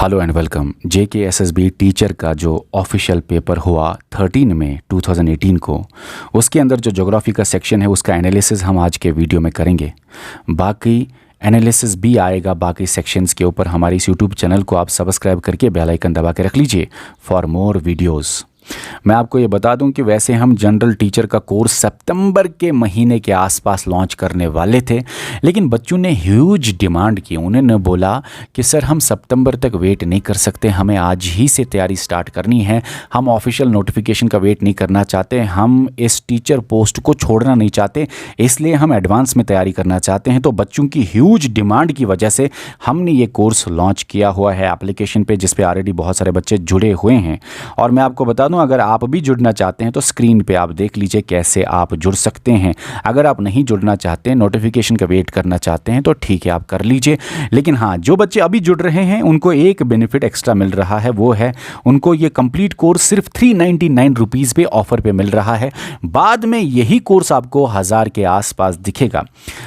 Hello and welcome. JKSSB teacher का जो official paper हुआ 13 मई 2018 को, उसके अंदर जो ज्योग्राफी का सेक्शन है उसका एनालिसिस हम आज के वीडियो में करेंगे। बाकी एनालिसिस भी आएगा बाकी सेक्शंस के ऊपर। हमारे इस यूट्यूब चैनल को आप सब्सक्राइब करके बेल आइकन दबा के रख लीजिए फॉर मोर वीडियोज़। मैं आपको ये बता दूं कि वैसे हम जनरल टीचर का कोर्स सितंबर के महीने के आसपास लॉन्च करने वाले थे, लेकिन बच्चों ने ह्यूज डिमांड की। उन्होंने बोला कि सर हम सितंबर तक वेट नहीं कर सकते, हमें आज ही से तैयारी स्टार्ट करनी है। हम ऑफिशियल नोटिफिकेशन का वेट नहीं करना चाहते, हम इस टीचर पोस्ट को छोड़ना नहीं चाहते, इसलिए हम एडवांस में तैयारी करना चाहते हैं। तो बच्चों की ह्यूज डिमांड की वजह से हमने ये कोर्स लॉन्च किया हुआ है एप्लीकेशन पे, जिस पे ऑलरेडी बहुत सारे बच्चे जुड़े हुए हैं। और मैं आपको बता दूं, अगर आप भी जुड़ना चाहते हैं तो स्क्रीन पे आप देख लीजिए कैसे आप जुड़ सकते हैं। अगर आप नहीं जुड़ना चाहते हैं, नोटिफिकेशन का वेट करना चाहते हैं, तो ठीक है आप कर लीजिए। लेकिन हाँ, जो बच्चे अभी जुड़ रहे हैं उनको एक बेनिफिट एक्स्ट्रा मिल रहा है, वो है उनको ये कंप्लीट कोर्स सिर्फ 399 रुपीज़ पे ऑफर पे मिल रहा है। बाद में यही कोर्स आपको 1000 के आसपास दिखेगा।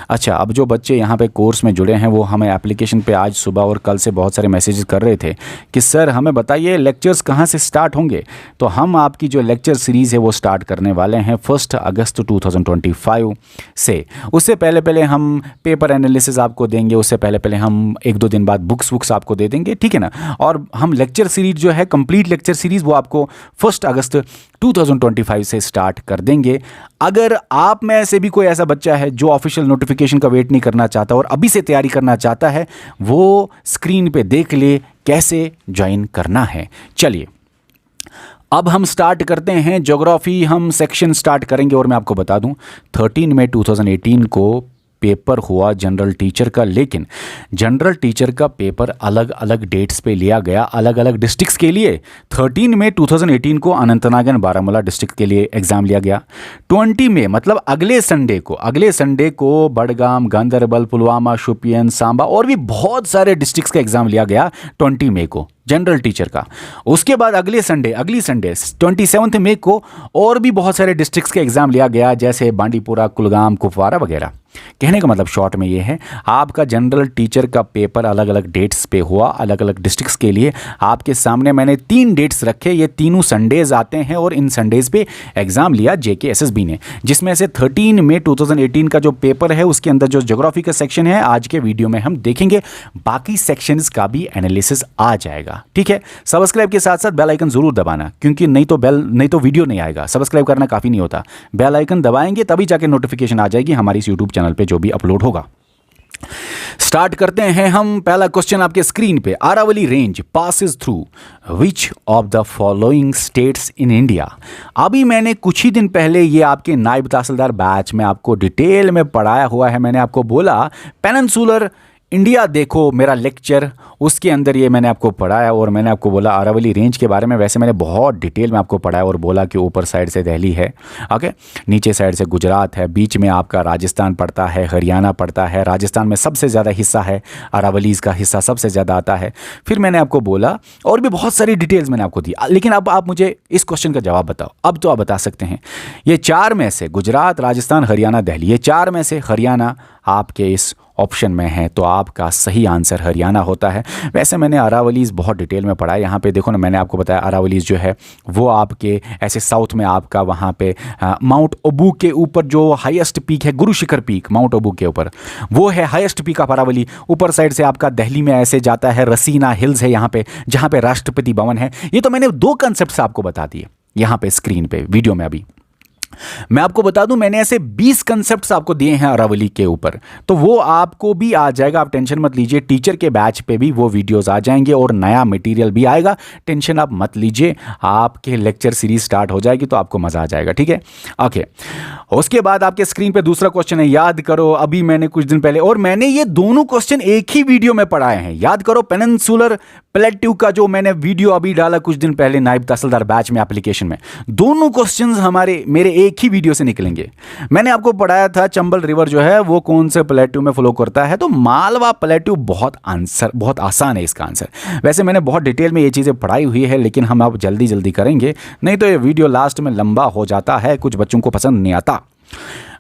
अच्छा, अब जो बच्चे यहाँ पे कोर्स में जुड़े हैं वो हमें एप्लीकेशन पे आज सुबह और कल से बहुत सारे मैसेजेस कर रहे थे कि सर हमें बताइए लेक्चर्स कहाँ से स्टार्ट होंगे। तो हम आपकी जो लेक्चर सीरीज़ है वो स्टार्ट करने वाले हैं 1 अगस्त 2025 से। उससे पहले हम पेपर एनालिसिस आपको देंगे, उससे पहले हम 1-2 दिन बाद बुक्स आपको दे देंगे, ठीक है ना। और हम लेक्चर सीरीज जो है, कंप्लीट लेक्चर सीरीज़, वो आपको 1 अगस्त 2025 से स्टार्ट कर देंगे। अगर आप में से भी कोई ऐसा बच्चा है जो ऑफिशियल नोटिफिकेशन का वेट नहीं करना चाहता और अभी से तैयारी करना चाहता है, वो स्क्रीन पे देख ले कैसे ज्वाइन करना है। चलिए अब हम स्टार्ट करते हैं। ज्योग्राफी हम सेक्शन स्टार्ट करेंगे। और मैं आपको बता दूं 13 मई 2018 को पेपर हुआ जनरल टीचर का, लेकिन जनरल टीचर का पेपर अलग अलग डेट्स पे लिया गया, अलग अलग डिस्ट्रिक्ट्स के लिए। 13 मई 2018 को अनंतनाग एंड बारामूला डिस्ट्रिक्ट के लिए एग्जाम लिया गया। 20 मई मतलब अगले संडे को बडगाम, गांधरबल, पुलवामा, शोपियन, सांबा और भी बहुत सारे डिस्ट्रिक्ट्स का एग्जाम लिया गया 20 मई को जनरल टीचर का। उसके बाद अगली संडे 27 मई को और भी बहुत सारे डिस्ट्रिक्ट्स के एग्जाम लिया गया, जैसे बांडीपुरा, कुलगाम, कुपवारा वगैरह। कहने का मतलब शॉर्ट में ये है, आपका जनरल टीचर का पेपर अलग अलग डेट्स पे हुआ, अलग अलग डिस्ट्रिक्ट्स के लिए। आपके सामने मैंने 3 डेट्स रखे, ये तीनों संडेज आते हैं और इन संडेज पे एग्जाम लिया JKSSB ने, जिसमें से 13 मई 2018 का जो पेपर है उसके अंदर जो ज्योग्राफी का सेक्शन है आज के वीडियो में हम देखेंगे। बाकी सेक्शंस का भी एनालिसिस आ जाएगा, ठीक है। सब्सक्राइब के साथ साथ बेल आइकन जरूर दबाना, क्योंकि नहीं तो वीडियो नहीं आएगा। सब्सक्राइब करना काफ़ी नहीं होता, बेल आइकन दबाएंगे तभी जाके नोटिफिकेशन आ जाएगी हमारी इस यूट्यूब चैनल पे जो भी अपलोड होगा। स्टार्ट करते हैं हम। पहला क्वेश्चन आपके स्क्रीन पे, Aravalli range passes through which of the following states in India. अभी मैंने कुछ ही दिन पहले ये आपके नायब तहसीलदार बैच में आपको डिटेल में पढ़ाया हुआ है। मैंने आपको बोला पेनिनसुलर इंडिया देखो मेरा लेक्चर, उसके अंदर ये मैंने आपको पढ़ाया और मैंने आपको बोला अरावली रेंज के बारे में। वैसे मैंने बहुत डिटेल में आपको पढ़ाया और बोला कि ऊपर साइड से दिल्ली है, ओके, नीचे साइड से गुजरात है, बीच में आपका राजस्थान पड़ता है, हरियाणा पड़ता है। राजस्थान में सबसे ज़्यादा हिस्सा है, अरावलीज़ का हिस्सा सबसे ज़्यादा आता है। फिर मैंने आपको बोला और भी बहुत सारी डिटेल्स मैंने आपको दी। लेकिन अब आप मुझे इस क्वेश्चन का जवाब बताओ। अब तो आप बता सकते हैं, ये 4 में से गुजरात, राजस्थान, हरियाणा, दिल्ली, ये 4 में से हरियाणा आपके इस ऑप्शन में है, तो आपका सही आंसर हरियाणा होता है। वैसे मैंने अरावलीज़ बहुत डिटेल में पढ़ा है। यहाँ पे देखो ना, मैंने आपको बताया अरावलीज़ जो है वो आपके ऐसे साउथ में आपका वहाँ पे माउंट ओबू के ऊपर जो हाईएस्ट पीक है, गुरु शिखर पीक माउंट ओबू के ऊपर, वो है हाईएस्ट पीक ऑफ अरावली। ऊपर साइड से आपका दिल्ली में ऐसे जाता है, रसीना हिल्स है यहाँ पे, जहाँ पे राष्ट्रपति भवन है। ये तो मैंने 2 कंसेप्ट आपको बता दिए यहाँ पे स्क्रीन पे वीडियो में। अभी मैं आपको बता दूं, मैंने ऐसे 20 कंसेप्ट्स आपको दिए हैं अरावली के ऊपर, तो वो आपको भी आ जाएगा, आप टेंशन मत लीजिए। टीचर के बैच पे भी वो वीडियोस आ जाएंगे और नया मटेरियल भी आएगा, टेंशन आप मत लीजिए। आपके लेक्चर सीरीज स्टार्ट हो जाएगी तो आपको मजा आ जाएगा, ठीक है, ओके। उसके बाद आपके स्क्रीन पे दूसरा क्वेश्चन है, याद करो अभी मैंने कुछ दिन पहले, और मैंने ये दोनों क्वेश्चन एक ही वीडियो में पढ़ाए हैं। याद करो पेनिनसुलर प्लेट्यू का जो मैंने वीडियो अभी डाला कुछ दिन पहले नायब तहसीलदार बैच में एप्लीकेशन में, दोनों क्वेश्चंस मेरे एक ही वीडियो से निकलेंगे। मैंने आपको पढ़ाया था चंबल रिवर जो है वो कौन से प्लेट्यू में फ्लो करता है, तो मालवा प्लेट्यू बहुत आसान है इसका आंसर। वैसे मैंने बहुत डिटेल में ये चीज़ें पढ़ाई हुई है, लेकिन हम अब जल्दी करेंगे, नहीं तो ये वीडियो लास्ट में लंबा हो जाता है, कुछ बच्चों को पसंद नहीं आता।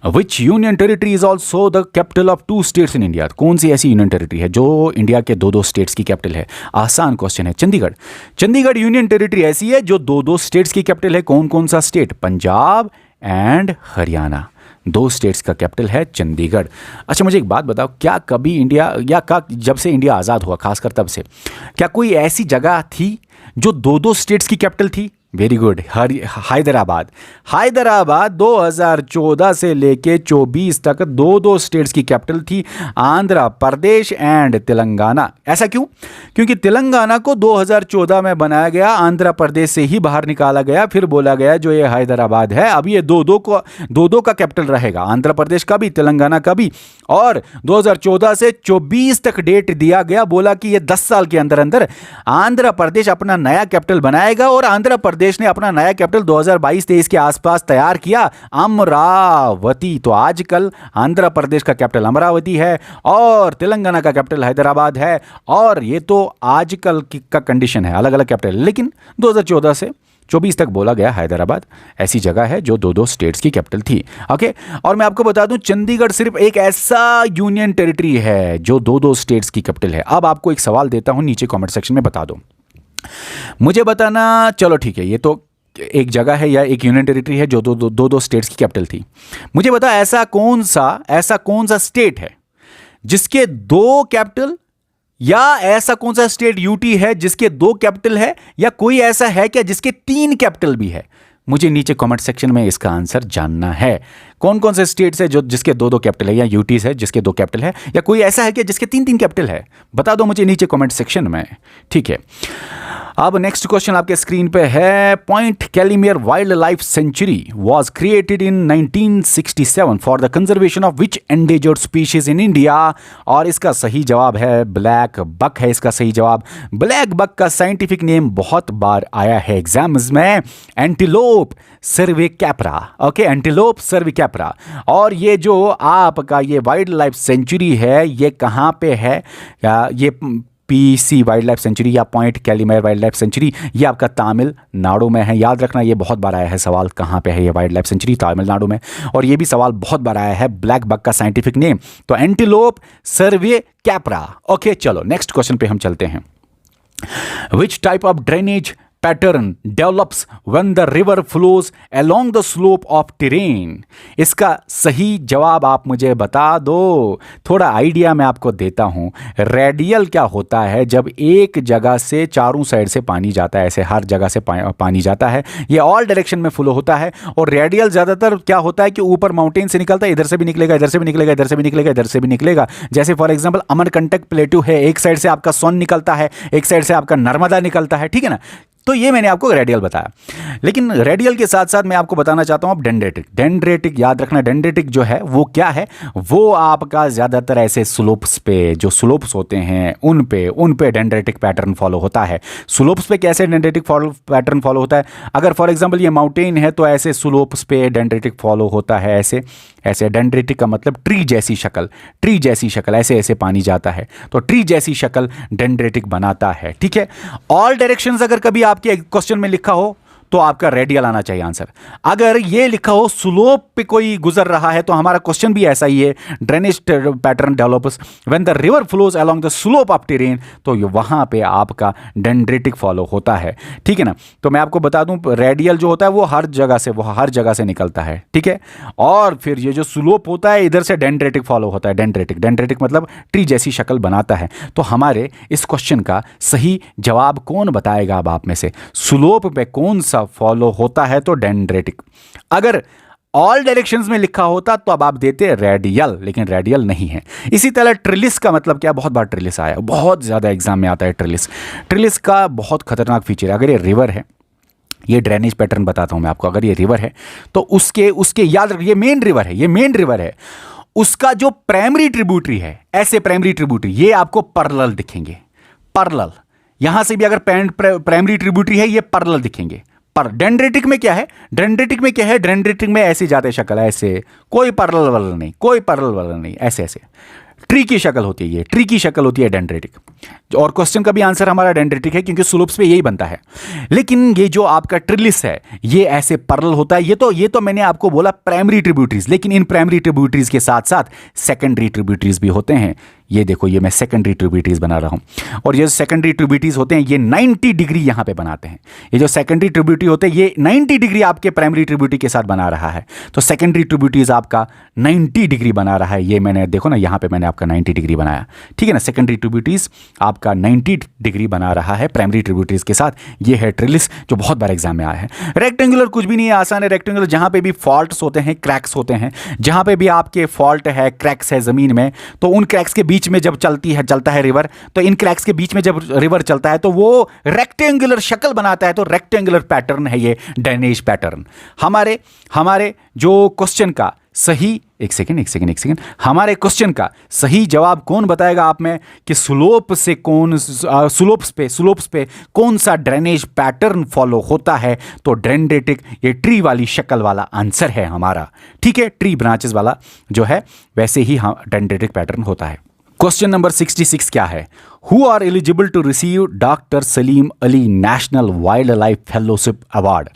Which union territory is also the capital of two states in India? कौन सी ऐसी यूनियन टेरिटरी है जो इंडिया के दो दो स्टेट्स की कैपिटल है? आसान क्वेश्चन है। चंडीगढ़। चंडीगढ़ यूनियन टेरिटरी ऐसी है जो दो दो स्टेट्स की कैपिटल है। कौन कौन सा स्टेट? पंजाब एंड हरियाणा, दो स्टेट्स का कैपिटल है चंडीगढ़। अच्छा मुझे एक बात बताओ, क्या कभी इंडिया या का जब से इंडिया आज़ाद हुआ, खासकर तब से, क्या कोई ऐसी जगह थी जो दो दो स्टेट्स की कैपिटल थी? Very good, Hyderabad. हैदराबाद 2014 से लेके 24 तक दो दो स्टेट्स की कैपिटल थी, आंध्र प्रदेश एंड तेलंगाना। ऐसा क्यों? क्योंकि तेलंगाना को 2014 में बनाया गया, आंध्र प्रदेश से ही बाहर निकाला गया, फिर बोला गया जो ये हैदराबाद है अब ये दो दो का कैपिटल रहेगा, आंध्र प्रदेश का भी तेलंगाना का भी। और 2014 से 24 तक डेट दिया गया, बोला कि ये 10 साल के अंदर अंदर आंध्र प्रदेश अपना नया कैपिटल बनाएगा, और आंध्र प्रदेश ने अपना नया कैपिटल 2022-23 के आसपास तैयार किया, अमरावती। तो आजकल आंध्र प्रदेश का कैपिटल अमरावती है और तेलंगाना का कैपिटल हैदराबाद है, और ये तो आजकल का कंडीशन है, अलग अलग कैपिटल। लेकिन 2014 से 24 तक बोला गया हैदराबाद ऐसी जगह है जो दो दो स्टेट्स की कैपिटल थी। ओके, और मैं आपको बता दूं चंडीगढ़ सिर्फ एक ऐसा यूनियन टेरिटरी है जो दो दो स्टेट्स की कैपिटल है। अब आपको एक सवाल देता हूं, नीचे कमेंट सेक्शन में बता दो, मुझे बताना। चलो ठीक है, ये तो एक जगह है या एक यूनियन टेरिटरी है जो दो दो स्टेट्स की कैपिटल थी। मुझे बता ऐसा कौन सा स्टेट है जिसके दो कैपिटल, या ऐसा कौन सा स्टेट यूटी है जिसके दो कैपिटल है, या कोई ऐसा है क्या जिसके तीन कैपिटल भी है? मुझे नीचे कमेंट सेक्शन में इसका आंसर जानना है। कौन कौन से स्टेट्स है जो जिसके दो दो कैपिटल है, या यूटीज है जिसके दो कैपिटल है, या कोई ऐसा है क्या जिसके तीन तीन कैपिटल है? बता दो मुझे नीचे कमेंट सेक्शन में, ठीक है। अब नेक्स्ट क्वेश्चन आपके स्क्रीन पे है, point Calimere wild life sanctuary was created in 1967 for the conservation of which endangered species in India? और इसका सही जवाब है ब्लैक बक है इसका सही जवाब। ब्लैक बक का साइंटिफिक नेम बहुत बार आया है एग्जाम्स में, antelope cervicapra. Okay, antelope cervicapra. और ये जो आपका ये वाइल्ड लाइफ सेंचुरी है, ये कहाँ पे है? ये पीसी वाइल्ड लाइफ सेंचुरी या point Calimere wild life sanctuary, ये आपका तमिलनाडु में है। याद रखना, ये बहुत बार आया है सवाल, कहाँ पे है ये वाइल्ड लाइफ सेंचुरी? तमिलनाडु में। और ये भी सवाल बहुत बार आया है, ब्लैक बक का साइंटिफिक नेम तो एंटीलोप सर्विकैपरा। ओके, चलो नेक्स्ट क्वेश्चन पे हम चलते हैं। Which type of drainage pattern develops when the river flows along the slope of terrain? इसका सही जवाब आप मुझे बता दो। थोड़ा आइडिया मैं आपको देता हूं। रेडियल क्या होता है? जब एक जगह से चारों साइड से पानी जाता है, ऐसे हर जगह से पानी जाता है, ये ऑल डायरेक्शन में फ्लो होता है। और रेडियल ज्यादातर क्या होता है कि ऊपर माउंटेन से निकलता है, इधर से भी निकलेगा, इधर से भी निकलेगा, इधर से भी निकलेगा, इधर से भी निकलेगा। जैसे फॉर एग्जाम्पल अमरकंटक प्लेटू है, एक साइड से आपका सोन निकलता है, एक साइड से आपका नर्मदा निकलता है, ठीक है ना? तो ये मैंने आपको रेडियल बताया। लेकिन रेडियल के साथ साथ मैं आपको बताना चाहता हूं अब डेंड्रेटिक। डेंड्रेटिक याद रखना, डेंड्रेटिक जो है वो क्या है? वो आपका ज्यादातर ऐसे स्लोप्स पे, जो स्लोप्स होते हैं उन पे डेंड्रेटिक पैटर्न फॉलो होता है। स्लोप्स पे कैसे डेंड्रेटिक पैटर्न फॉलो होता है? अगर फॉर एग्जांपल ये माउंटेन है तो ऐसे स्लोप्स पे डेंड्रेटिक फॉलो होता है, ऐसे ऐसे। डेंड्रेटिक का मतलब ट्री जैसी शक्ल, ट्री जैसी शक्ल, ऐसे ऐसे पानी जाता है तो ट्री जैसी शक्ल डेंड्रेटिक बनाता है, ठीक है। ऑल डायरेक्शंस अगर कभी आपके क्वेश्चन में लिखा हो तो आपका रेडियल आना चाहिए आंसर। अगर ये लिखा हो स्लोप पे कोई गुजर रहा है तो हमारा क्वेश्चन भी ऐसा ही है, drainage pattern develops when the river flows along the slope of terrain, तो वहां पे आपका डेंड्रेटिक फॉलो होता है, ठीक है ना। तो मैं आपको बता दूं रेडियल जो होता है वो हर जगह से निकलता है, ठीक है। और फिर ये जो स्लोप होता है इधर से डेंड्रेटिक फॉलो होता है। डेंड्रेटिक मतलब ट्री जैसी शक्ल बनाता है। तो हमारे इस क्वेश्चन का सही जवाब कौन बताएगा अब आप में से? स्लोप पे कौन सा फॉलो होता है? तो डेंड्रेटिक। अगर ऑल डायरेक्शंस में लिखा होता तो अब आप देते रेडियल, लेकिन रेडियल नहीं है। इसी तरह ट्रिलिस का मतलब क्या? बहुत बार ट्रिलिस आया, बहुत ज्यादा एग्जाम में आता है ट्रिलिस। ट्रिलिस का बहुत खतरनाक फीचर है। अगर ये रिवर है, ये ड्रेनेज पैटर्न बताता हूं मैं आपको, अगर ये रिवर है तो उसके याद रखिए ये मेन रिवर है, उसका जो प्राइमरी ट्रिब्यूटरी है, ऐसे प्राइमरी ट्रिब्यूटरी ये आपको पैरेलल दिखेंगे। पैरेलल, यहां से भी अगर प्राइमरी ट्रिब्यूटरी है ये पैरेलल दिखेंगे। पर डेंड्रेटिक में क्या है? डेंड्रेटिक में ऐसी जाते शक्ल, ऐसे, कोई पैरेलल नहीं, ऐसे ऐसे। ट्री की शक्ल होती है, ये ट्री की शक्ल होती है डेंड्रेटिक। और क्वेश्चन का भी आंसर हमारा डेंड्रेटिक है क्योंकि स्लोप्स पे यही बनता है। लेकिन ये जो आपका ट्रिलिस है ये ऐसे पैरेलल होता है। ये तो मैंने आपको बोला प्राइमरी ट्रिब्यूटरीज, लेकिन इन प्राइमरी ट्रिब्यूटरीज के साथ साथ सेकेंडरी ट्रिब्यूटरीज भी होते हैं। ये देखो, ये मैं सेकेंडरी ट्रिब्यूटरीज बना रहा हूं, और ये सेकेंडरी ट्रिब्यूटरीज होते हैं ये 90 डिग्री यहां पे बनाते हैं। ये जो सेकेंडरी ट्रिब्यूटरी होते हैं ये 90 डिग्री आपके प्राइमरी ट्रिब्यूटरी के साथ बना रहा है। तो सेकेंडरी ट्रिब्यूटरीज आपका 90 डिग्री बना रहा है। ये मैंने देखो ना, यहां पे मैंने आपका 90 डिग्री बनाया, ठीक है ना। सेकेंडरी ट्रिब्यूटरीज आपका 90 डिग्री बना रहा है प्राइमरी ट्रिब्यूटरीज के साथ। ये है ट्रिलिस, जो बहुत बार एग्जाम में आया है। रेक्टेंगुलर कुछ भी नहीं है, आसान है। रेक्टेंगुलर जहां पे भी फॉल्ट्स होते हैं, क्रैक्स होते हैं, जहां पे भी आपके फॉल्ट है, क्रैक्स है जमीन में, तो उन क्रैक्स के बीच में जब चलता है रिवर, तो इन क्रैक्स के बीच में जब रिवर चलता है तो वो रेक्टेंगुलर शक्ल बनाता है। तो रेक्टेंगुलर पैटर्न है ये ड्रेनेज पैटर्न। हमारे जो क्वेश्चन का सही एक सेकेंड हमारे क्वेश्चन का सही जवाब कौन बताएगा आप में कि स्लोप्स पे कौन सा ड्रेनेज पैटर्न फॉलो होता है? तो डेंड्रेटिक, ये ट्री वाली शक्ल वाला आंसर है हमारा, ठीक है। ट्री ब्रांचेस वाला जो है वैसे ही डेंड्रेटिक पैटर्न होता है। क्वेश्चन नंबर 66 क्या है? Who are eligible to receive doctor Salim Ali national wildlife fellowship award?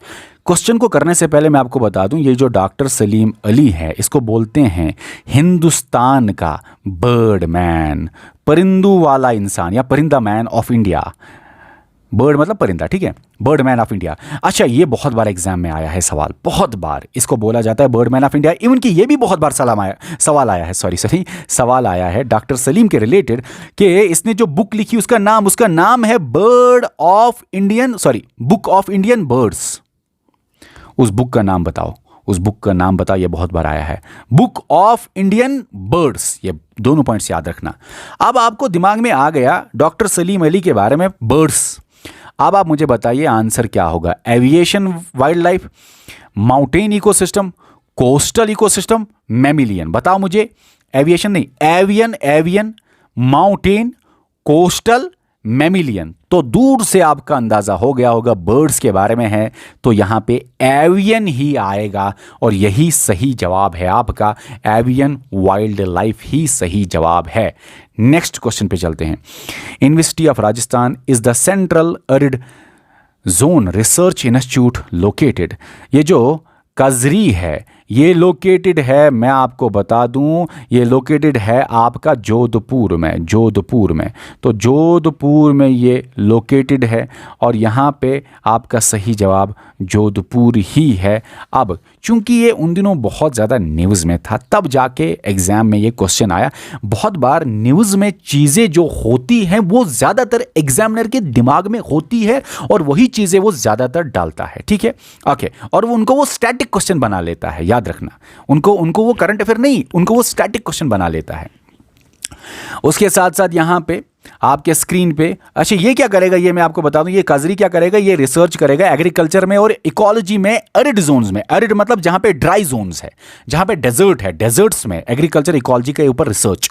Question को करने से पहले मैं आपको बता दूं, ये जो डॉक्टर सलीम अली है इसको बोलते हैं हिंदुस्तान का बर्ड मैन, परिंदू वाला इंसान, या परिंदा मैन ऑफ इंडिया। बर्ड मतलब परिंदा, ठीक है, बर्ड मैन ऑफ इंडिया। अच्छा, ये बहुत बार एग्जाम में आया है सवाल, बहुत बार इसको बोला जाता है bird man of India. Even कि ये भी बहुत बार सवाल आया है डॉक्टर सलीम के रिलेटेड कि इसने जो बुक लिखी उसका नाम है बुक ऑफ इंडियन बर्ड्स। उस बुक का नाम बताओ, ये बहुत बार आया है, बुक ऑफ इंडियन बर्ड्स। ये दोनों पॉइंट्स याद रखना। अब आपको दिमाग में आ गया डॉक्टर सलीम अली के बारे में बर्ड्स। अब आप मुझे बताइए आंसर क्या होगा? Aviation wild life, mountain ecosystem, coastal ecosystem, mammalian. बताओ मुझे। एविएशन नहीं, एवियन, माउंटेन, कोस्टल, मैमिलियन। तो दूर से आपका अंदाजा हो गया होगा बर्ड्स के बारे में है, तो यहां पे एवियन ही आएगा और यही सही जवाब है आपका। एवियन वाइल्ड लाइफ ही सही जवाब है। नेक्स्ट क्वेश्चन पे चलते हैं। University of Rajasthan is the central arid zone research institute located. ये जो कजरी है ये लोकेटेड है, मैं आपको बता दूं, ये लोकेटेड है आपका जोधपुर में। तो जोधपुर में ये लोकेटेड है और यहाँ पे आपका सही जवाब जोधपुर ही है। अब चूंकि ये उन दिनों बहुत ज़्यादा न्यूज़ में था, तब जाके एग्ज़ाम में ये क्वेश्चन आया। बहुत बार न्यूज़ में चीज़ें जो होती हैं वो ज़्यादातर एग्जामिनर के दिमाग में होती है और वही चीज़ें वो ज़्यादातर डालता है, ठीक है, ओके। और उनको वो स्टैटिक क्वेश्चन बना लेता है, याद रखना। उनको वो करंट अफेयर नहीं, उनको वो स्टैटिक क्वेश्चन बना लेता है। उसके साथ साथ यहां पे आपके स्क्रीन पे, अच्छा ये क्या करेगा ये मैं आपको बता दूं, ये काजरी क्या करेगा, ये रिसर्च करेगा एग्रीकल्चर में और इकोलॉजी में एरिड जोन्स में। एरिड मतलब जहां पे ड्राई जोन्स है, जहां पे डेजर्ट है, डेजर्ट्स में एग्रीकल्चर इकोलॉजी के ऊपर रिसर्च।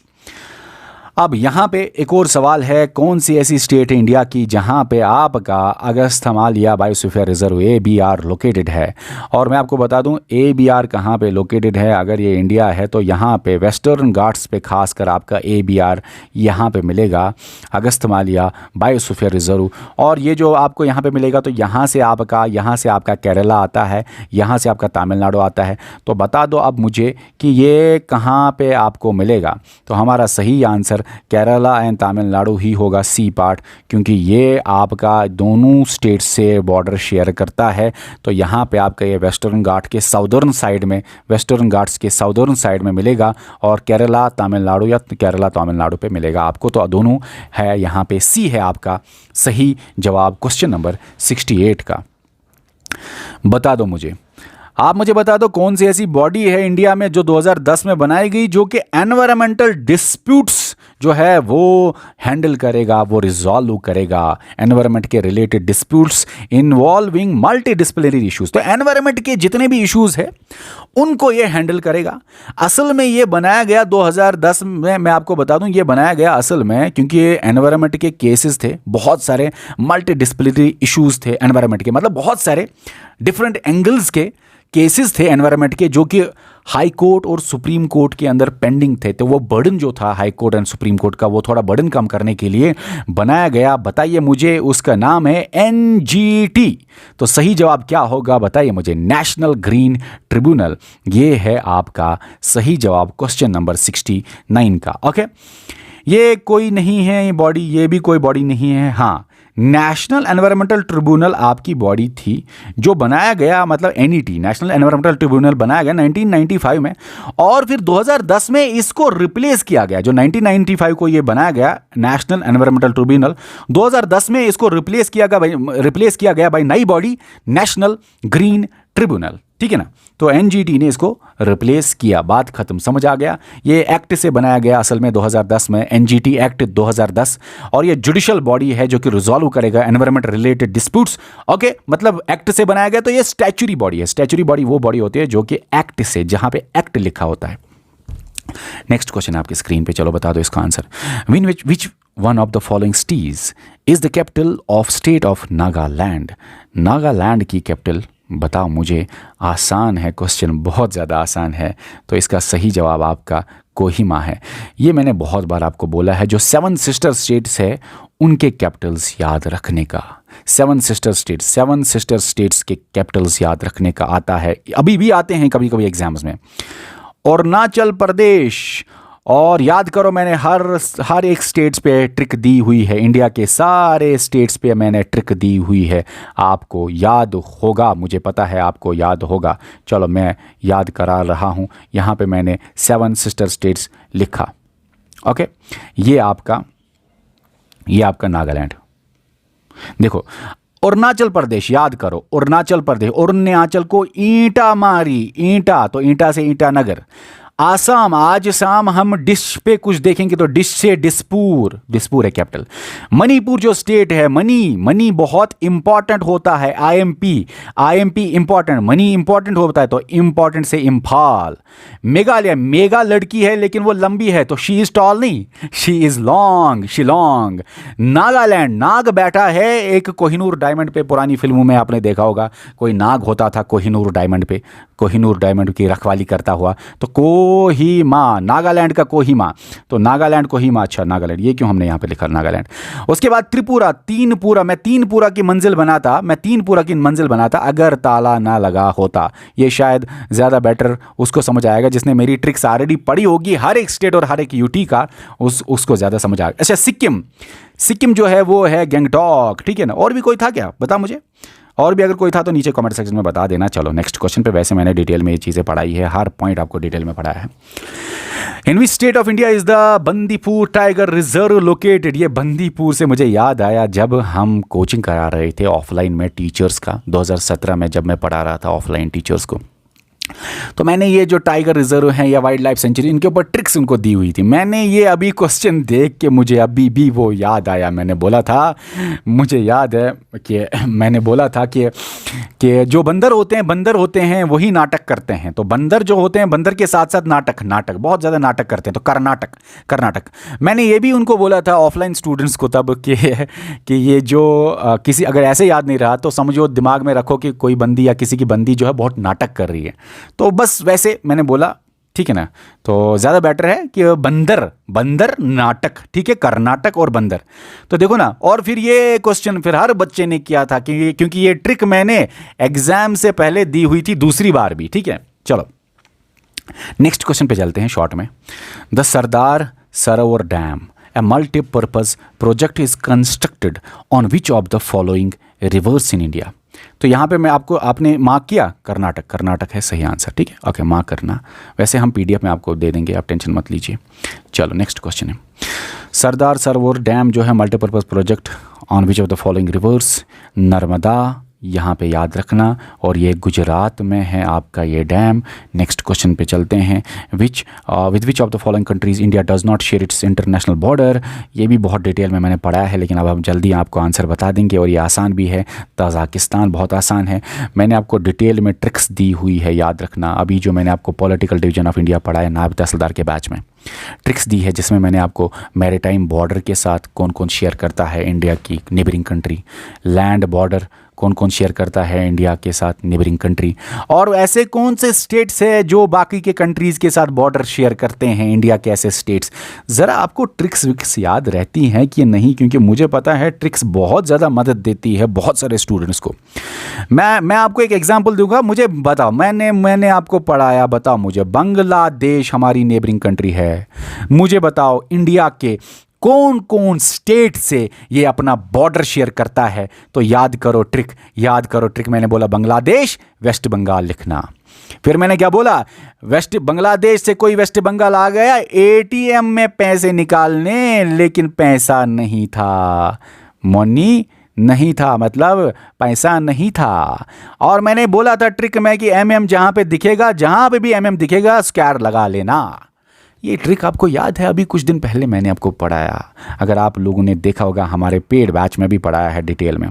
अब यहाँ पे एक और सवाल है, कौन सी ऐसी स्टेट है इंडिया की जहाँ पे आपका अगस्थमालिया बायोस्फीयर रिजर्व ABR लोकेटेड है? और मैं आपको बता दूँ ABR कहाँ पे लोकेटेड है। अगर ये इंडिया है तो यहाँ पे वेस्टर्न घाट्स पे खासकर आपका ABR यहाँ पे मिलेगा, अगस्थमालिया बायोस्फीयर रिजर्व। और ये जो आपको यहाँ पे मिलेगा तो यहाँ से आपका केरला आता है, यहाँ से आपका तमिलनाडु आता है। तो बता दो अब मुझे कि ये कहाँ पे आपको मिलेगा। तो हमारा सही आंसर केरला एंड तमिलनाडु ही होगा, सी पार्ट, क्योंकि ये आपका दोनों स्टेट से बॉर्डर शेयर करता है। तो यहाँ पे आपका ये वेस्टर्न घाट के साउदर्न साइड में, वेस्टर्न घाट्स के साउदर्न साइड में मिलेगा और केरला तमिलनाडु या केरला तमिलनाडु पे मिलेगा आपको। तो दोनों है, यहाँ पे सी है आपका सही जवाब क्वेश्चन नंबर 68 का। बता दो मुझे, आप मुझे बता दो कौन सी ऐसी बॉडी है इंडिया में जो 2010 में बनाई गई जो कि एनवायरमेंटल डिस्प्यूट्स जो है वो हैंडल करेगा, वो रिजॉल्व करेगा। एनवायरमेंट के related disputes involving multi disciplinary issues. तो एनवायरमेंट के जितने भी इश्यूज है उनको ये हैंडल करेगा। असल में ये बनाया गया 2010 में, मैं आपको बता दूं ये बनाया गया असल में क्योंकि ये एनवायरमेंट के केसेस थे, बहुत सारे मल्टी डिसिप्लिनरी इश्यूज थे एनवायरमेंट के, मतलब बहुत सारे डिफरेंट एंगल्स के केसेस थे एनवायरनमेंट के जो कि हाई कोर्ट और सुप्रीम कोर्ट के अंदर पेंडिंग थे, तो वो बर्डन जो था high court and supreme court का, वो थोड़ा बर्डन कम करने के लिए बनाया गया। बताइए मुझे, उसका नाम है एनजीटी। तो सही जवाब क्या होगा बताइए मुझे, नेशनल ग्रीन ट्रिब्यूनल। ये है आपका सही जवाब क्वेश्चन नंबर 69 का। ओके, ये कोई नहीं है ये बॉडी, ये भी कोई बॉडी नहीं है। हाँ, नेशनल एनवायरमेंटल ट्रिब्यूनल आपकी बॉडी थी जो बनाया गया, मतलब एनईटी नेशनल एनवायरमेंटल ट्रिब्यूनल बनाया गया 1995 में, और फिर 2010 में इसको रिप्लेस किया गया। जो 1995 को ये बनाया गया नेशनल एनवायरमेंटल ट्रिब्यूनल, 2010 में इसको रिप्लेस किया गया बाय नई बॉडी नेशनल ग्रीन ट्रिब्यूनल। ठीक है ना, तो एनजीटी ने इसको रिप्लेस किया, बात खत्म, समझ आ गया। ये एक्ट से बनाया गया असल में 2010 में, एनजीटी एक्ट 2010, और ये जुडिशियल बॉडी है जो कि रिजॉल्व करेगा एनवायरमेंट रिलेटेड डिस्प्यूट्स। ओके, मतलब एक्ट से बनाया गया, तो ये स्टैच्यूरी बॉडी है। स्टैच्यूरी बॉडी वो बॉडी होती है जो कि एक्ट से, जहां पे एक्ट लिखा होता है। नेक्स्ट क्वेश्चन आपकी स्क्रीन पे, चलो बता दो इसका answer. Which one of the following cities is the capital of state of Nagaland. Nagaland की कैपिटल बताओ मुझे। आसान है क्वेश्चन, बहुत ज़्यादा आसान है। तो इसका सही जवाब आपका कोहिमा है। ये मैंने बहुत बार आपको बोला है, जो 7 सिस्टर स्टेट्स है उनके कैपिटल्स याद रखने का। 7 सिस्टर स्टेट्स के कैपिटल्स याद रखने का आता है, अभी भी आते हैं कभी कभी एग्जाम्स में। अरुणाचल प्रदेश, और याद करो मैंने हर एक स्टेट्स पे ट्रिक दी हुई है, इंडिया के सारे स्टेट्स पे मैंने ट्रिक दी हुई है। आपको याद होगा, मुझे पता है आपको याद होगा। चलो मैं याद करा रहा हूँ, यहाँ पे मैंने 7 सिस्टर स्टेट्स लिखा। ओके, ये आपका नागालैंड। देखो, अरुणाचल प्रदेश याद करो, अरुणाचल प्रदेश, अरुणाचल को ईंटा मारी, ईंटा, तो ईंटा से ईटानगर। आसाम, आज शाम हम डिश पे कुछ देखेंगे तो डिश से दिसपुर है कैपिटल। मणिपुर जो स्टेट है, मनी बहुत इंपॉर्टेंट होता है। आईएमपी इंपॉर्टेंट, मनी इंपॉर्टेंट होता है तो इंपॉर्टेंट से इम्फाल। मेघालय, मेगा लड़की है लेकिन वो लंबी है तो शी इज टॉल नहीं, she is long, Shillong. Nagaland, नाग बैठा है एक कोहिनूर डायमंड पे, पुरानी फिल्मों में आपने देखा होगा कोई नाग होता था कोहिनूर डायमंड पे, कोहिनूर डायमंड की रखवाली करता हुआ। तो कोहिमा, नागालैंड का कोहिमा, तो नागालैंड कोहिमा। अच्छा, नागालैंड, ये क्यों हमने यहाँ पे लिखा नागालैंड। उसके बाद त्रिपुरा, मैं तीनपुरा की मंजिल बनाता अगर ताला ना लगा होता। ये शायद ज़्यादा बेटर उसको समझ आएगा जिसने मेरी ट्रिक्स ऑलरेडी पढ़ी होगी, हर एक स्टेट और हर एक यूटी का, उसको ज़्यादा समझ आएगा। अच्छा, सिक्किम जो है वो है गैंगटॉक। ठीक है ना, और भी कोई था क्या, बता मुझे, और भी अगर कोई था तो नीचे कमेंट सेक्शन में बता देना। चलो नेक्स्ट क्वेश्चन पे, वैसे मैंने डिटेल में ये चीज़ें पढ़ाई है, हर पॉइंट आपको डिटेल में पढ़ाया है। In which state of India is the Bandipur tiger reserve located. ये बंदीपुर से मुझे याद आया, जब हम कोचिंग करा रहे थे ऑफलाइन में टीचर्स का, 2017 में जब मैं पढ़ा रहा था ऑफलाइन टीचर्स को, तो मैंने ये जो टाइगर रिजर्व हैं या वाइल्ड लाइफ सेंचुरी, इनके ऊपर ट्रिक्स उनको दी हुई थी। मैंने ये अभी क्वेश्चन देख के मुझे अभी भी वो याद आया। मैंने बोला था, मुझे याद है कि मैंने बोला था कि जो बंदर होते हैं वही नाटक करते हैं। तो बंदर जो होते हैं, बंदर के साथ साथ नाटक बहुत ज़्यादा नाटक करते हैं। तो कर्नाटक मैंने ये भी उनको बोला था ऑफलाइन स्टूडेंट्स को तब कि ये जो किसी, अगर ऐसे याद नहीं रहा तो समझो, दिमाग में रखो कि कोई बंदी या किसी की बंदी जो है बहुत नाटक कर रही है। तो बस वैसे मैंने बोला, ठीक है ना, तो ज़्यादा बेटर है कि बंदर नाटक, ठीक है, कर्नाटक और बंदर। तो देखो ना, और फिर ये क्वेश्चन फिर हर बच्चे ने किया था क्योंकि ये ट्रिक मैंने एग्जाम से पहले दी हुई थी, दूसरी बार भी। ठीक है, चलो नेक्स्ट क्वेश्चन पे चलते हैं शॉर्ट में। The Sardar Sarovar dam, a multi-purpose project is constructed on which of the following rivers in India। तो यहाँ पे मैं आपने मार्क किया कर्नाटक है सही आंसर। ठीक है, ओके, मार्क करना। वैसे हम पीडीएफ में आपको दे देंगे, आप टेंशन मत लीजिए। चलो नेक्स्ट क्वेश्चन है, सरदार सरोवर डैम जो है multipurpose project on which of the following rivers. Narmada, यहाँ पे याद रखना, और ये गुजरात में है आपका ये डैम। नेक्स्ट क्वेश्चन पे चलते हैं, with which of the following countries India does not share its international border. ये भी बहुत डिटेल में मैंने पढ़ा है, लेकिन अब हम जल्दी आपको आंसर बता देंगे, और ये आसान भी है। तजाकिस्तान बहुत आसान है, मैंने आपको डिटेल में ट्रिक्स दी हुई है, याद रखना। अभी जो मैंने आपको पॉलिटिकल डिवीजन ऑफ इंडिया पढ़ा है नायब तहसीलदार के बैच में, ट्रिक्स दी है जिसमें मैंने आपको मैरीटाइम बॉर्डर के साथ कौन कौन शेयर करता है इंडिया की नेबरिंग कंट्री, लैंड बॉर्डर कौन कौन शेयर करता है इंडिया के साथ नेबरिंग कंट्री, और ऐसे कौन से स्टेट्स है जो बाकी के कंट्रीज़ के साथ बॉर्डर शेयर करते हैं इंडिया के ऐसे स्टेट्स। ज़रा आपको ट्रिक्स विक्स याद रहती हैं कि नहीं, क्योंकि मुझे पता है ट्रिक्स बहुत ज़्यादा मदद देती है बहुत सारे स्टूडेंट्स को। मैं आपको एक एग्जांपल दूंगा, मुझे बताओ, मैंने आपको पढ़ाया, बताओ मुझे बांग्लादेश हमारी नेबरिंग कंट्री है, मुझे बताओ इंडिया के कौन कौन स्टेट से ये अपना बॉर्डर शेयर करता है। तो याद करो ट्रिक, याद करो ट्रिक। मैंने बोला बांग्लादेश, वेस्ट बंगाल लिखना। फिर मैंने क्या बोला, बांग्लादेश से कोई वेस्ट बंगाल आ गया एटीएम में पैसे निकालने, लेकिन पैसा नहीं था, मनी नहीं था, मतलब पैसा नहीं था। और मैंने बोला था ट्रिक में कि एमएम जहां पे दिखेगा, जहां पे भी एमएम दिखेगा स्क्वायर लगा लेना। ये ट्रिक आपको याद है, अभी कुछ दिन पहले मैंने आपको पढ़ाया, अगर आप लोगों ने देखा होगा हमारे पेड बैच में भी पढ़ाया है डिटेल में।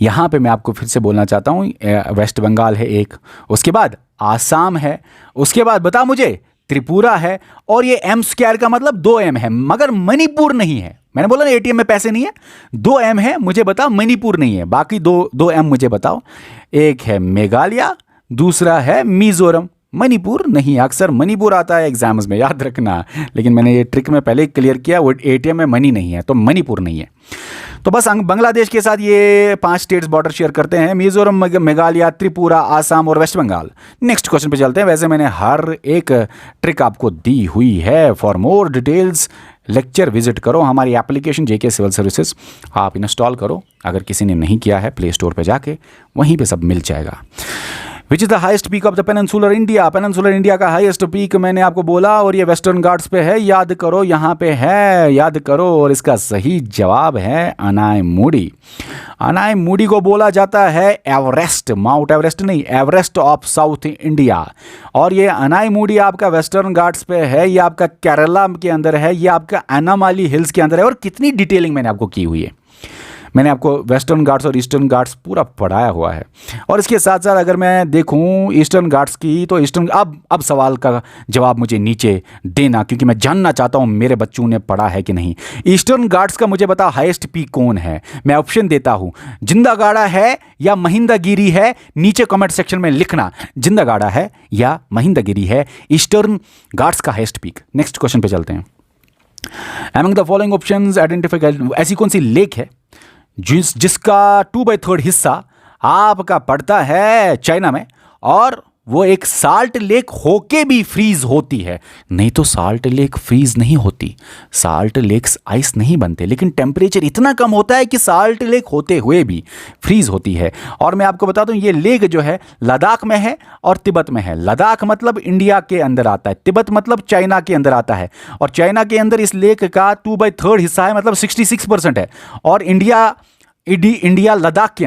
यहाँ पे मैं आपको फिर से बोलना चाहता हूँ, वेस्ट बंगाल है एक, उसके बाद आसाम है, उसके बाद बता मुझे त्रिपुरा है, और ये एम स्क्वायर का मतलब 2 एम है, मगर मणिपुर नहीं है। मैंने बोला ना एटीएम में पैसे नहीं है, 2 एम है, मुझे बताओ मणिपुर नहीं है, बाकी दो एम मुझे बताओ। एक है मेघालय, दूसरा है मिजोरम, मणिपुर नहीं। अक्सर मणिपुर आता है एग्जाम्स में, याद रखना, लेकिन मैंने ये ट्रिक में पहले क्लियर किया, वो एटीएम में मनी नहीं है, तो मणिपुर नहीं है। तो बस बांग्लादेश के साथ ये 5 स्टेट्स बॉर्डर शेयर करते हैं, मिजोरम, मेघालय, त्रिपुरा, आसाम और वेस्ट बंगाल। नेक्स्ट क्वेश्चन पे चलते हैं। वैसे मैंने हर एक ट्रिक आपको दी हुई है। For more details lecture visit करो हमारी एप्लीकेशन जेके सिविल सर्विसेज, आप इंस्टॉल करो, अगर किसी ने नहीं किया है प्ले स्टोर पे जाके वहीं पे सब मिल जाएगा। Which is the highest peak of the peninsular India, peninsular India का हाइस्ट पीक मैंने आपको बोला, और ये वेस्टर्न घाट्स पे है, याद करो यहाँ पे है, याद करो। और इसका सही जवाब है अनायमुडी। अनायमुडी को बोला जाता है एवरेस्ट, माउंट एवरेस्ट नहीं, एवरेस्ट ऑफ साउथ इंडिया। और ये अनायमुडी आपका वेस्टर्न घाट्स पे है, ये आपका केरला के अंदर है, ये आपका अनामाली हिल्स के अंदर है। और कितनी डिटेलिंग मैंने आपको की हुई है, मैंने आपको वेस्टर्न घाट्स और ईस्टर्न घाट्स पूरा पढ़ाया हुआ है। और इसके साथ साथ अगर मैं देखूं ईस्टर्न घाट्स की, तो ईस्टर्न अब सवाल का जवाब मुझे नीचे देना, क्योंकि मैं जानना चाहता हूं मेरे बच्चों ने पढ़ा है कि नहीं। ईस्टर्न घाट्स का मुझे बता हाईएस्ट पीक कौन है। मैं ऑप्शन देता हूं, जिंदागाड़ा है या महिंदागिरी है, नीचे कमेंट सेक्शन में लिखना, जिंदागाड़ा है या महिंदागिरी है ईस्टर्न घाट्स का हाईएस्ट पीक। नेक्स्ट क्वेश्चन पे चलते हैं। Among the following options identify, ऐसी कौन सी लेक है जिसका 2/3 हिस्सा आपका पड़ता है चाइना में, और वो एक साल्ट लेक होके भी फ्रीज होती है। नहीं तो साल्ट लेक फ्रीज नहीं होती, साल्ट लेक्स आइस नहीं बनते, लेकिन टेम्परेचर इतना कम होता है कि साल्ट लेक होते हुए भी फ्रीज होती है। और मैं आपको बता दूं ये लेक जो है लद्दाख में है और तिब्बत में है। लद्दाख मतलब इंडिया के अंदर आता है, तिब्बत मतलब चाइना के अंदर आता है, और चाइना के अंदर इस लेक का 2/3 हिस्सा है, मतलब 66% है। और इंडिया लद्दाख के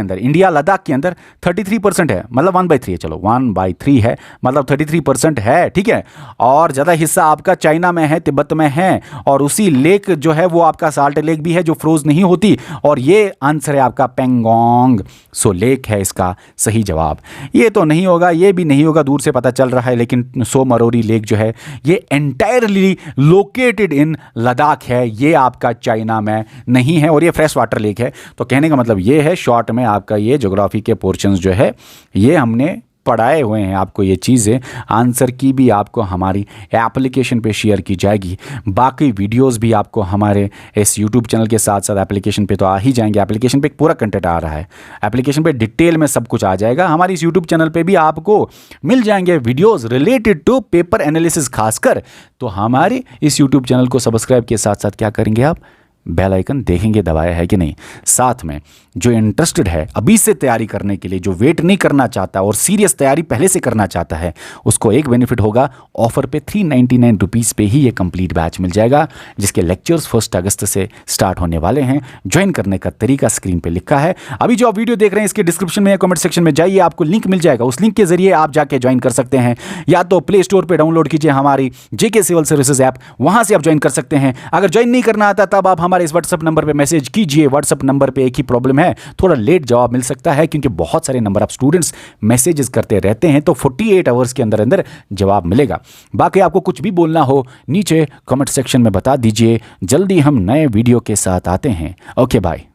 अंदर 33% है, मतलब 1/3 है, चलो 1/3 है, मतलब 33% है, ठीक है। और ज़्यादा हिस्सा आपका चाइना में है, तिब्बत में है, और उसी लेक जो है वो आपका साल्ट लेक भी है जो फ्रोज नहीं होती। और ये आंसर है आपका पेंगोंग, सो लेक है इसका सही जवाब। ये तो नहीं होगा, ये भी नहीं होगा, दूर से पता चल रहा है, लेकिन सो मरोरी लेक जो है ये एंटायरली लोकेटेड इन लद्दाख है, ये आपका चाइना में नहीं है, और ये फ्रेश वाटर लेक है। तो कहने का मतलब ये है शॉर्ट में आपका ये ज्योग्राफी के पोर्शंस जो है ये हमने पढ़ाए हुए हैं आपको। ये चीज़ें आंसर की भी आपको हमारी एप्लीकेशन पे शेयर की जाएगी, बाकी वीडियोस भी आपको हमारे इस यूट्यूब चैनल के साथ साथ एप्लीकेशन पे तो आ ही जाएंगे। एप्लीकेशन पे पूरा कंटेंट आ रहा है, एप्लीकेशन पे डिटेल में सब कुछ आ जाएगा। हमारी इस यूट्यूब चैनल पे भी आपको मिल जाएंगे videos related to paper analysis खासकर। तो हमारे इस यूट्यूब चैनल को सब्सक्राइब के साथ साथ क्या करेंगे आप, बेल आइकन देखेंगे दबाया है कि नहीं। साथ में जो इंटरेस्टेड है अभी से तैयारी करने के लिए, जो वेट नहीं करना चाहता और सीरियस तैयारी पहले से करना चाहता है, उसको एक बेनिफिट होगा, ऑफर पे 399 रुपीज़ पे ही ये कंप्लीट बैच मिल जाएगा, जिसके लेक्चर्स 1 अगस्त से स्टार्ट होने वाले हैं। ज्वाइन करने का तरीका स्क्रीन पे लिखा है। अभी जो आप वीडियो देख रहे हैं इसके डिस्क्रिप्शन में या कमेंट सेक्शन में जाइए, आपको लिंक मिल जाएगा, उस लिंक के जरिए आप जाके ज्वाइन कर सकते हैं। या तो प्ले स्टोर पर डाउनलोड कीजिए हमारी जेके सिविल सर्विसेज ऐप, वहां से आप ज्वाइन कर सकते हैं। अगर ज्वाइन नहीं करना आता तब आप हमारे इस व्हाट्सएप नंबर पे मैसेज कीजिए। व्हाट्सएप नंबर पे एक ही प्रॉब्लम है, थोड़ा लेट जवाब मिल सकता है, क्योंकि बहुत सारे नंबर ऑफ स्टूडेंट्स मैसेजेस करते रहते हैं, तो 48 आवर्स के अंदर अंदर जवाब मिलेगा। बाकी आपको कुछ भी बोलना हो नीचे कमेंट सेक्शन में बता दीजिए। जल्दी हम नए वीडियो के साथ आते हैं। Okay bye.